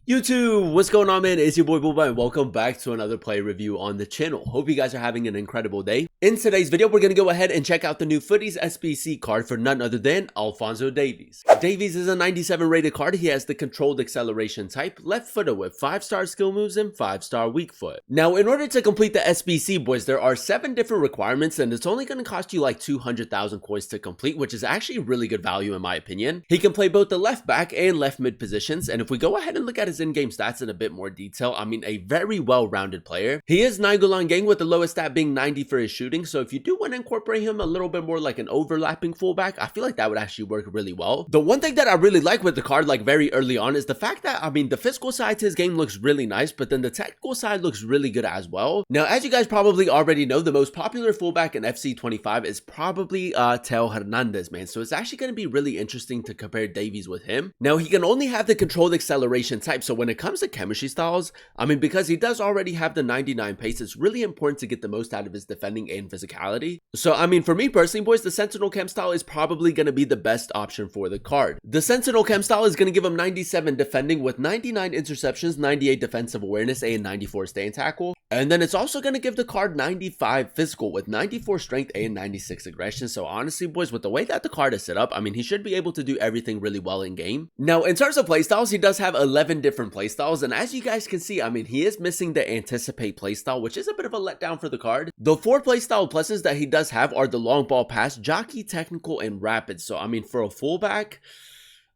YouTube, what's going on, man? It's your boy Booba and welcome back to another play review on the channel. Hope you guys are having an incredible day. In today's video, we're going to go ahead and check out the new Futties SBC card for none other than Alphonso Davies. Davies is a 97 rated card. He has the controlled acceleration type, left footer with 5-star skill moves and 5-star weak foot. Now, in order to complete the SBC, boys, there are 7 different requirements and it's only going to cost you like 200,000 coins to complete, which is actually really good value in my opinion. He can play both the left back and left mid positions, and if we go ahead and look at his in-game stats in a bit more detail, I mean, a very well-rounded player. He is 9 goal line gang with the lowest stat being 90 for his shooting, so if you do want to incorporate him a little bit more like an overlapping fullback, I feel like that would actually work really well. The one thing that I really like with the card, like very early on, is the fact that, I mean, the physical side to his game looks really nice, but then the technical side looks really good as well. Now, as you guys probably already know, the most popular fullback in FC25 is probably Theo Hernandez, man, so it's actually going to be really interesting to compare Davies with him. Now, he can only have the controlled acceleration type, so when it comes to chemistry styles, I mean, because he does already have the 99 pace, it's really important to get the most out of his defending and physicality. So, I mean, for me personally, boys, the Sentinel Chem style is probably going to be the best option for the card. The Sentinel Chem style is going to give him 97 defending with 99 interceptions, 98 defensive awareness, and 94 stay and tackle. And then it's also going to give the card 95 physical with 94 strength and 96 aggression. So honestly, boys, with the way that the card is set up, I mean, he should be able to do everything really well in game. Now, in terms of playstyles, he does have 11 different playstyles. And as you guys can see, I mean, he is missing the Anticipate playstyle, which is a bit of a letdown for the card. The 4 playstyle pluses that he does have are the long ball pass, jockey, technical, and rapid. So, I mean, for a fullback,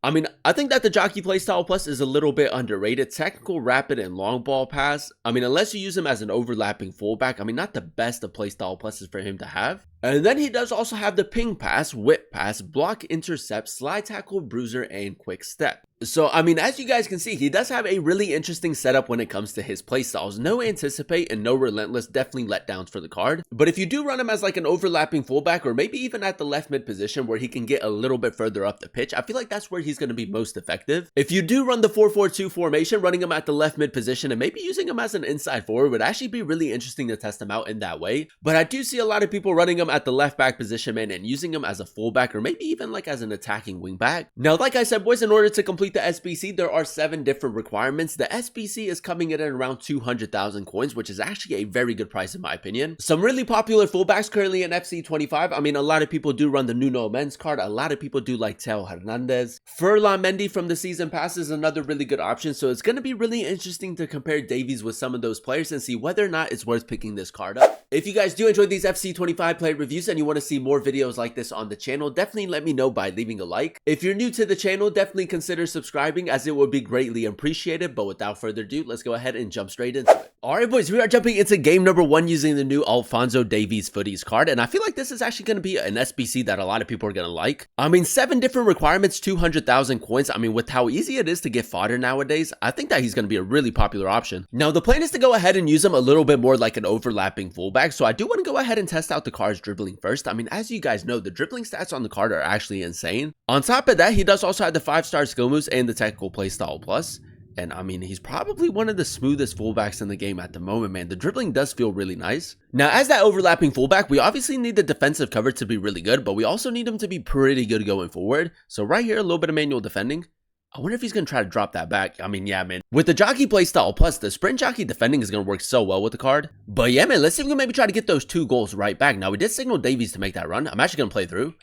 I mean, I think that the jockey playstyle plus is a little bit underrated. Technical, rapid, and long ball pass, I mean, unless you use him as an overlapping fullback, I mean, not the best of playstyle pluses for him to have. And then he does also have the ping pass, whip pass, block, intercept, slide tackle, bruiser, and quick step. So, I mean, as you guys can see, he does have a really interesting setup when it comes to his playstyles. No Anticipate and no Relentless, definitely letdowns for the card. But if you do run him as like an overlapping fullback or maybe even at the left mid position where he can get a little bit further up the pitch, I feel like that's where he's going to be most effective. If you do run the 4-4-2 formation, running him at the left mid position and maybe using him as an inside forward would actually be really interesting to test him out in that way. But I do see a lot of people running him at the left back position, man, and using him as a fullback or maybe even like as an attacking wing back. Now, like I said, boys, in order to complete the SBC, there are 7 different requirements. The SBC is coming in at around 200,000 coins, which is actually a very good price in my opinion. Some really popular fullbacks currently in FC25. I mean, a lot of people do run the Nuno Mendes card. A lot of people do like Theo Hernandez. Furlan Mendy from the season pass is another really good option. So it's going to be really interesting to compare Davies with some of those players and see whether or not it's worth picking this card up. If you guys do enjoy these FC25 play reviews and you want to see more videos like this on the channel, definitely let me know by leaving a like. If you're new to the channel, definitely consider subscribing as it would be greatly appreciated. But without further ado, let's go ahead and jump straight into it. Alright, boys, we are jumping into game number 1 using the new Alphonso Davies Futties card, and I feel like this is actually going to be an SBC that a lot of people are going to like. I mean, 7 different requirements, 200,000 coins. I mean, with how easy it is to get fodder nowadays, I think that he's going to be a really popular option. Now, the plan is to go ahead and use him a little bit more like an overlapping fullback, so I do want to go ahead and test out the card's dribbling first. I mean, as you guys know, the dribbling stats on the card are actually insane. On top of that, he does also have the 5-star skill moves and the technical playstyle plus. And I mean, he's probably one of the smoothest fullbacks in the game at the moment, man. The dribbling does feel really nice. Now, as that overlapping fullback, we obviously need the defensive cover to be really good, but we also need him to be pretty good going forward. So right here, a little bit of manual defending. I wonder if he's going to try to drop that back. I mean, yeah, man. With the jockey playstyle plus, the sprint jockey defending is going to work so well with the card. But yeah, man, let's see if we can maybe try to get those 2 goals right back. Now, we did signal Davies to make that run. I'm actually going to play through.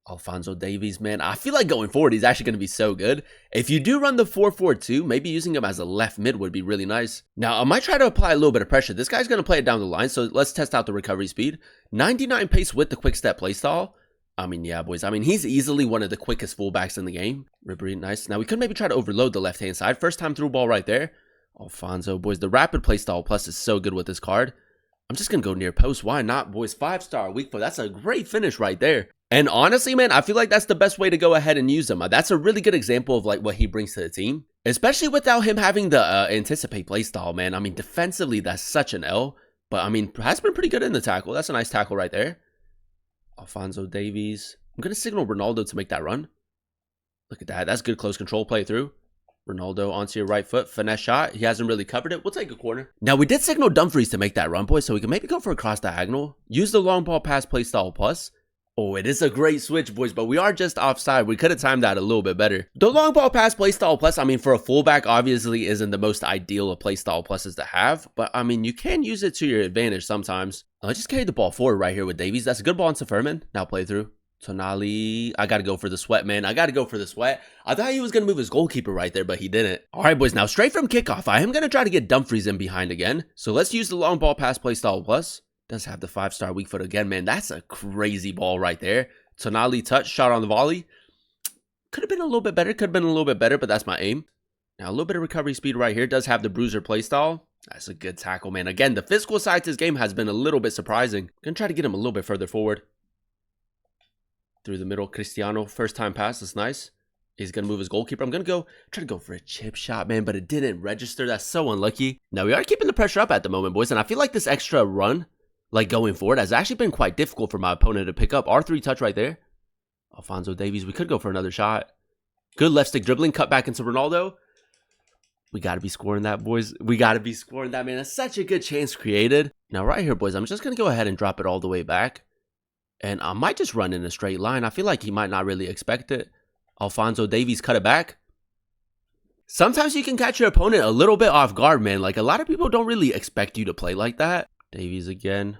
Alphonso Davies, man, I feel like going forward, he's actually going to be so good. If you do run the 4-4-2, maybe using him as a left mid would be really nice. Now, I might try to apply a little bit of pressure. This guy's going to play it down the line, so let's test out the recovery speed. 99 pace with the quick step playstyle. I mean, yeah, boys. I mean, he's easily one of the quickest fullbacks in the game. Really nice. Now, we could maybe try to overload the left-hand side. First time through ball right there. Alphonso, boys. The rapid playstyle plus is so good with this card. I'm just going to go near post. Why not, boys? 5-star weak foot. That's a great finish right there. And honestly, man, I feel like that's the best way to go ahead and use him. That's a really good example of like what he brings to the team, especially without him having the Anticipate playstyle, man. I mean, defensively, that's such an L, but I mean, has been pretty good in the tackle. That's a nice tackle right there. Alphonso Davies. I'm going to signal Ronaldo to make that run. Look at that. That's good close control play through. Ronaldo onto your right foot. Finesse shot. He hasn't really covered it. We'll take a corner. Now, we did signal Dumfries to make that run, boys, so we can maybe go for a cross diagonal. Use the long ball pass playstyle plus. Oh, it is a great switch, boys, but we are just offside. We could have timed that a little bit better. The long ball pass playstyle plus, I mean, for a fullback, obviously isn't the most ideal of playstyle pluses to have, but I mean, you can use it to your advantage sometimes. I just carried the ball forward right here with Davies. That's a good ball into Furman. Now play through. Tonali, I got to go for the sweat, man. I got to go for the sweat. I thought he was going to move his goalkeeper right there, but he didn't. All right, boys, now straight from kickoff, I am going to try to get Dumfries in behind again. So let's use the long ball pass playstyle plus. Does have the 5-star weak foot again, man. That's a crazy ball right there. Tonali touch, shot on the volley. Could have been a little bit better, but that's my aim. Now, a little bit of recovery speed right here. Does have the bruiser playstyle. That's a good tackle, man. Again, the physical side to this game has been a little bit surprising. Gonna try to get him a little bit further forward. Through the middle, Cristiano. First time pass, that's nice. He's gonna move his goalkeeper. I'm gonna try to go for a chip shot, man, but it didn't register. That's so unlucky. Now, we are keeping the pressure up at the moment, boys, and I feel like this extra run, like going forward, has actually been quite difficult for my opponent to pick up. R3 touch right there. Alphonso Davies, we could go for another shot. Good left stick dribbling, cut back into Ronaldo. We got to be scoring that, boys. We got to be scoring that, man. That's such a good chance created. Now, right here, boys, I'm just going to go ahead and drop it all the way back. And I might just run in a straight line. I feel like he might not really expect it. Alphonso Davies cut it back. Sometimes you can catch your opponent a little bit off guard, man. Like, a lot of people don't really expect you to play like that. Davies again.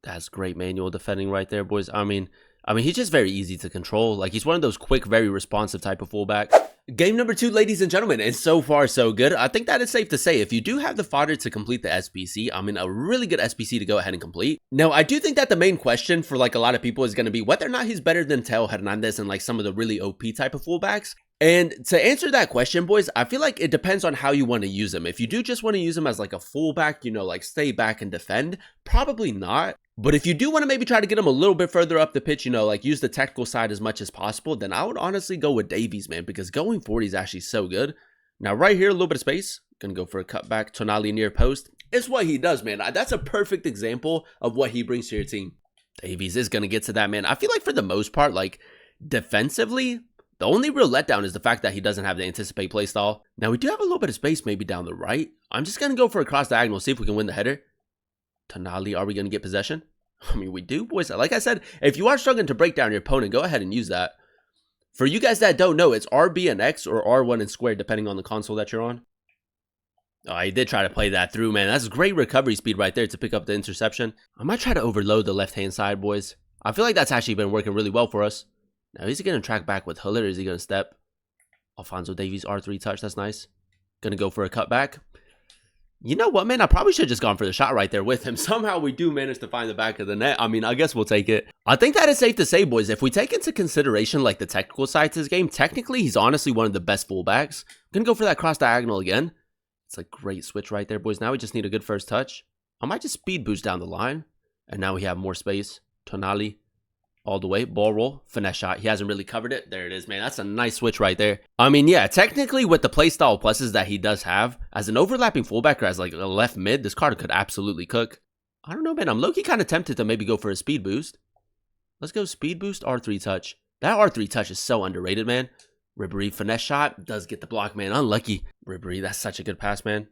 That's great manual defending right there, boys. I mean, he's just very easy to control. Like, he's one of those quick, very responsive type of fullback. Game number 2, ladies and gentlemen, and so far so good. I think that is safe to say if you do have the fodder to complete the SBC, I mean, a really good SBC to go ahead and complete. Now, I do think that the main question for like a lot of people is going to be whether or not he's better than Teo Hernandez and like some of the really OP type of fullbacks. And to answer that question, boys, I feel like it depends on how you want to use him. If you do just want to use him as like a fullback, you know, like stay back and defend, probably not. But if you do want to maybe try to get him a little bit further up the pitch, you know, like use the technical side as much as possible, then I would honestly go with Davies, man, because going forward, he's actually so good. Now, right here, a little bit of space. Gonna go for a cutback. Tonali near post. It's what he does, man. That's a perfect example of what he brings to your team. Davies is gonna get to that, man. I feel like for the most part, like defensively, the only real letdown is the fact that he doesn't have the anticipate play style. Now, we do have a little bit of space maybe down the right. I'm just gonna go for a cross diagonal, see if we can win the header. Tonali, are we gonna get possession? I mean, we do, boys. Like I said, if you are struggling to break down your opponent, go ahead and use that. For you guys that don't know, it's RB and X or R1 and square, depending on the console that you're on. Oh, he did try to play that through, man. That's great recovery speed right there to pick up the interception. I might try to overload the left-hand side, boys. I feel like that's actually been working really well for us. Now, is he going to track back with Huller, or is he going to step? Alphonso Davies, R3 touch. That's nice. Going to go for a cutback. You know what, man? I probably should have just gone for the shot right there with him. Somehow we do manage to find the back of the net. I mean, I guess we'll take it. I think that is safe to say, boys. If we take into consideration, like, the technical side to this game, technically, he's honestly one of the best fullbacks. I'm going to go for that cross diagonal again. It's a great switch right there, boys. Now we just need a good first touch. I might just speed boost down the line. And now we have more space. Tonali. All the way, ball roll, finesse shot. He hasn't really covered it. There it is, man. That's a nice switch right there. I mean, yeah, technically with the playstyle pluses that he does have, as an overlapping fullback or as like a left mid, this card could absolutely cook. I don't know, man. I'm low-key kind of tempted to maybe go for a speed boost. Let's go speed boost, R3 touch. That R3 touch is so underrated, man. Ribéry, finesse shot, does get the block, man. Unlucky. Ribéry, that's such a good pass, man.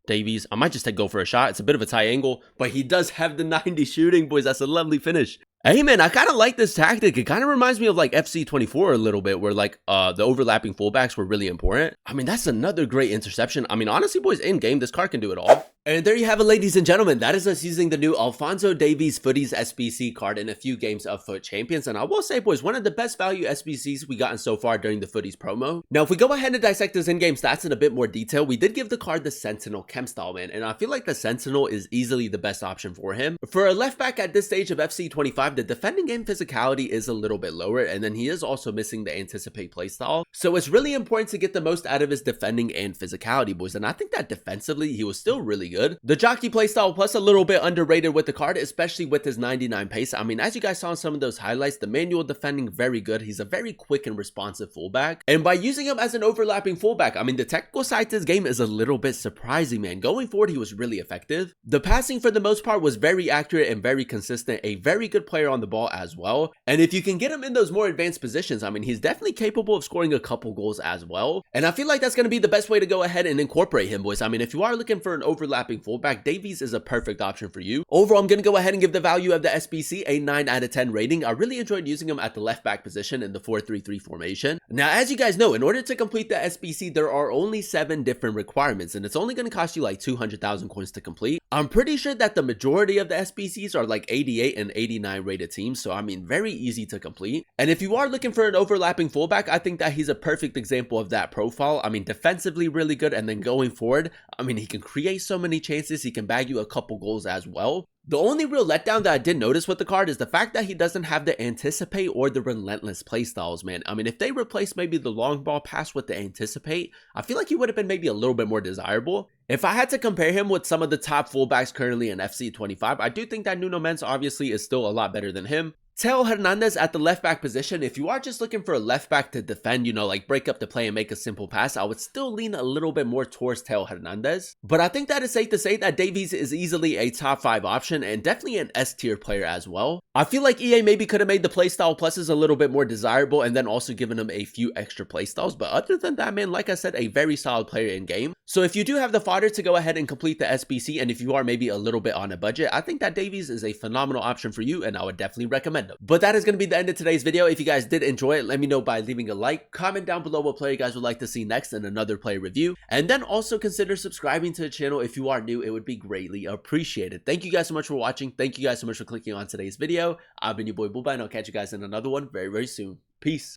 Davies, I might just go for a shot. It's a bit of a tight angle, but he does have the 90 shooting, boys. That's a lovely finish. Hey, man, I kind of like this tactic. It kind of reminds me of like FC24 a little bit, where like the overlapping fullbacks were really important. I mean, that's another great interception. I mean, honestly, boys, in game, this card can do it all. And there you have it, ladies and gentlemen. That is us using the new Alphonso Davies FUTTIES SBC card in a few games of FUT Champions. And I will say, boys, one of the best value SBCs we gotten so far during the Futties promo. Now, if we go ahead and dissect his in-game stats in a bit more detail, we did give the card the Sentinel Chem style, man. And I feel like the Sentinel is easily the best option for him. For a left back at this stage of FC25, the defending game physicality is a little bit lower. And then he is also missing the anticipate playstyle. So it's really important to get the most out of his defending and physicality, boys. And I think that defensively, he was still really good. The jockey playstyle plus a little bit underrated with the card, especially with his 99 pace. I mean, as you guys saw in some of those highlights, the manual defending very good. He's a very quick and responsive fullback. And by using him as an overlapping fullback, I mean, the technical side to this game is a little bit surprising, man. Going forward, he was really effective. The passing for the most part was very accurate and very consistent. A very good player on the ball as well. And if you can get him in those more advanced positions, I mean, he's definitely capable of scoring a couple goals as well. And I feel like that's going to be the best way to go ahead and incorporate him, boys. I mean, if you are looking for an overlapping overlapping fullback, Davies is a perfect option for you. Overall, I'm going to go ahead and give the value of the SBC a 9 out of 10 rating. I really enjoyed using him at the left back position in the 4-3-3 formation. Now, as you guys know, in order to complete the SBC, there are only 7 different requirements, and it's only going to cost you like 200,000 coins to complete. I'm pretty sure that the majority of the SBCs are like 88 and 89 rated teams, so I mean, very easy to complete. And if you are looking for an overlapping fullback, I think that he's a perfect example of that profile. I mean, defensively really good, and then going forward, I mean, he can create so many chances, he can bag you a couple goals as well. The only real letdown that I did notice with the card is the fact that he doesn't have the anticipate or the relentless playstyles, man. I mean, if they replace maybe the long ball pass with the anticipate, I feel like he would have been maybe a little bit more desirable. If I had to compare him with some of the top fullbacks currently in FC 25, I do think that Nuno Mendes obviously is still a lot better than him. Theo Hernandez at the left back position, if you are just looking for a left back to defend, you know, like break up the play and make a simple pass, I would still lean a little bit more towards Theo Hernandez. But I think that it's safe to say that Davies is easily a top 5 option and definitely an S tier player as well. I feel like EA maybe could have made the playstyle pluses a little bit more desirable and then also given him a few extra playstyles. But other than that, man, like I said, a very solid player in game. So if you do have the fodder to go ahead and complete the SBC, and if you are maybe a little bit on a budget, I think that Davies is a phenomenal option for you and I would definitely recommend him. But that is going to be the end of today's video. If you guys did enjoy it, let me know by leaving a like, comment down below what player you guys would like to see next in another player review, and then also consider subscribing to the channel if you are new. It would be greatly appreciated. Thank you guys so much for watching. Thank you guys so much for clicking on today's video. I've been your boy Booba, and I'll catch you guys in another one very, very soon. Peace.